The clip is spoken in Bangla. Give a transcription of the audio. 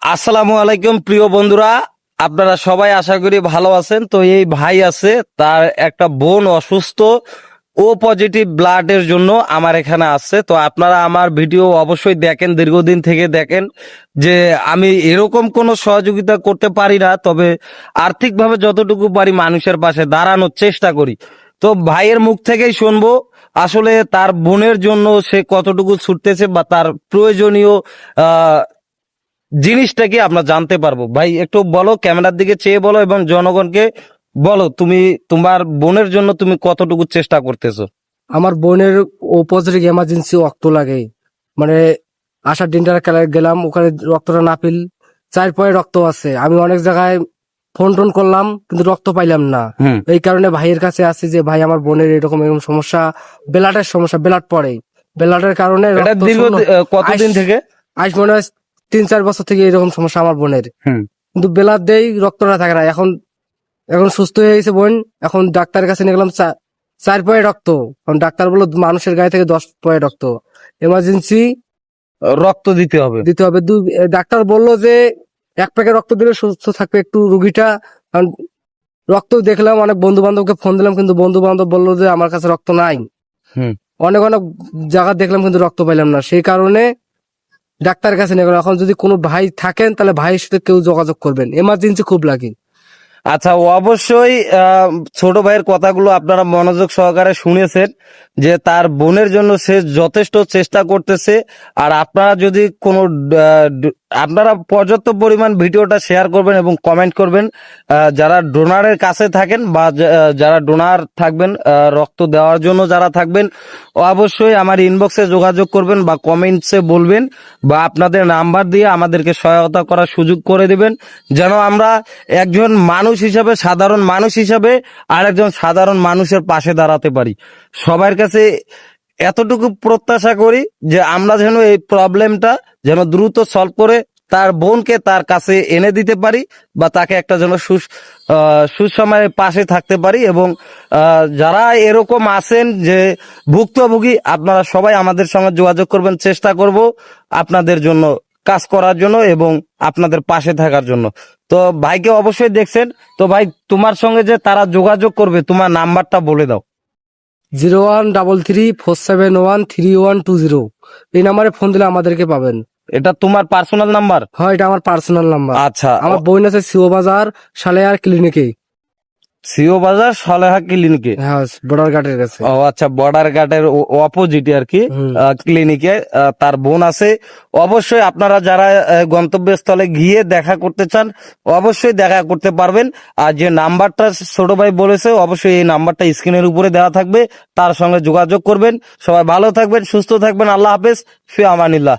আসসালামু আলাইকুম প্রিয় বন্ধুরা, আপনারা সবাই আশা করি ভালো আছেন। তো এই ভাই আছে, তার একটা বোন অসুস্থ, ও পজিটিভ ব্লাডের জন্য আমার এখানে আসছে। তো আপনারা আমার ভিডিও অবশ্যই দেখেন, দীর্ঘদিন থেকে দেখেন। যে আমি এরকম কোনো সহযোগিতা করতে পারি না, তবে আর্থিকভাবে যতটুকু পারি মানুষের পাশে দাঁড়ানোর চেষ্টা করি। তো ভাইয়ের মুখ থেকেই শুনবো আসলে তার বোনের জন্য সে কতটুকু ছুটতেছে বা তার প্রয়োজনীয় জিনিসটা কি আমরা জানতে পারবো। ভাই একটু বলো, ক্যামেরার দিকে চেয়ে বলো এবং জনগণকে বলো তুমি তোমার বোনের জন্য তুমি কতটুকু চেষ্টা করতেছো। আমার বোনের পজিটিভ এমার্জেন্সি রক্ত লাগে। মানে আসার দিনটা গেলাম, ওখানে রক্তটা না পেল, 4 পয়েন্ট রক্ত আছে। আমি অনেক জায়গায় ফোন টোন করলাম কিন্তু রক্ত পাইলাম না। এই কারণে ভাইয়ের কাছে আসি যে ভাই আমার বোনের এরকম সমস্যা, ব্লাডের সমস্যা, ব্লাড পড়ে, ব্লাডের কারণে এটা রক্ত দীর্ঘ কতদিন থেকে? আজ মনে হয় 3-4 বছর থেকে এরকম সমস্যা আমার বোনের। কিন্তু ব্লাড দেই, রক্তটা থাকে না। এখন এখন সুস্থ হয়ে গেছে বোন। এখন ডাক্তারের কাছে নিয়ে গেলাম, 4 পয়েন্ট রক্ত। কারণ ডাক্তার বললো মানুষের গায়ে থেকে 10 পয়েন্ট রক্ত এমার্জেন্সি রক্ত দিতে হবে। ডাক্তার বললো যে 1 প্যাকেট রক্ত দিলে সুস্থ থাকবে একটু রুগীটা। কারণ রক্ত দেখলাম, অনেক বন্ধু বান্ধবকে ফোন দিলাম কিন্তু বন্ধু বান্ধব বললো যে আমার কাছে রক্ত নাই। অনেক অনেক জায়গা দেখলাম কিন্তু রক্ত পাইলাম না। সেই কারণে ডাক্তারের কাছে নিয়ে গেলাম। এখন যদি কোনো ভাই থাকেন তাহলে ভাইয়ের সাথে কেউ যোগাযোগ করবেন, এমার্জেন্সি খুব লাগে। আচ্ছা, অবশ্যই ছোট ভাইয়ের কথাগুলো আপনারা মনোযোগ সহকারে শুনেছেন যে তার বোনের জন্য সে যথেষ্ট চেষ্টা করতেছে। আর আপনারা যদি কোনো আপনারা পর্যাপ্ত পরিমাণ ভিডিওটা শেয়ার করবেন এবং কমেন্ট করবেন। যারা ডোনারের কাছে থাকেন বা যারা ডোনার থাকবেন, রক্ত দেওয়ার জন্য যারা থাকবেন, অবশ্যই আমার ইনবক্সে যোগাযোগ করবেন বা কমেন্টসে বলবেন বা আপনাদের নাম্বার দিয়ে আমাদেরকে সহায়তা করার সুযোগ করে দিবেন, যেন আমরা একজন মানুষ হিসাবে, সাধারণ মানুষ হিসাবে আর একজন সাধারণ মানুষের পাশে দাঁড়াতে পারি। সবার কাছে এতটুকু প্রত্যাশা করি যে আমরা যেন এই প্রবলেমটা যেন দ্রুত সলভ করে তার বোনকে তার কাছে এনে দিতে পারি বা তাকে একটা যেন সুসময়ে পাশে থাকতে পারি। এবং যারা এরকম আছেন যে ভুক্তভোগী, আপনারা সবাই আমাদের সঙ্গে যোগাযোগ করবেন। চেষ্টা করব আপনাদের জন্য কাজ করার জন্য এবং আপনাদের পাশে থাকার জন্য। তো ভাইকে অবশ্যই দেখছেন। তো ভাই, তোমার সঙ্গে যে তারা যোগাযোগ করবে, তোমার নাম্বারটা বলে দাও। 013347132120। এই নাম্বারে ফোন দিলে আমাদেরকে পাবেন। এটা তোমার পার্সোনাল নাম্বার? হ্যাঁ, এটা আমার পার্সোনাল নাম্বার। আচ্ছা, আমার বোন আছে সিও বাজার সালেহার ক্লিনিকে। সিও বাজার সালেহা ক্লিনিকে? হ্যাঁ, বর্ডার গার্ডের কাছে। ও আচ্ছা, বর্ডার গার্ডের অপোজিটে আর কি ক্লিনিকে তার বোন আছে। অবশ্যই আপনারা যারা গন্তব্যস্থলে গিয়ে দেখা করতে চান অবশ্যই দেখা করতে পারবেন। আর যে নাম্বারটা ছোট ভাই বলেছে, অবশ্যই এই নাম্বারটা স্ক্রিনের উপরে দেওয়া থাকবে, তার সঙ্গে যোগাযোগ করবেন। সবাই ভালো থাকবেন, সুস্থ থাকবেন। আল্লাহ হাফেজ, ফি আমানিল্লাহ।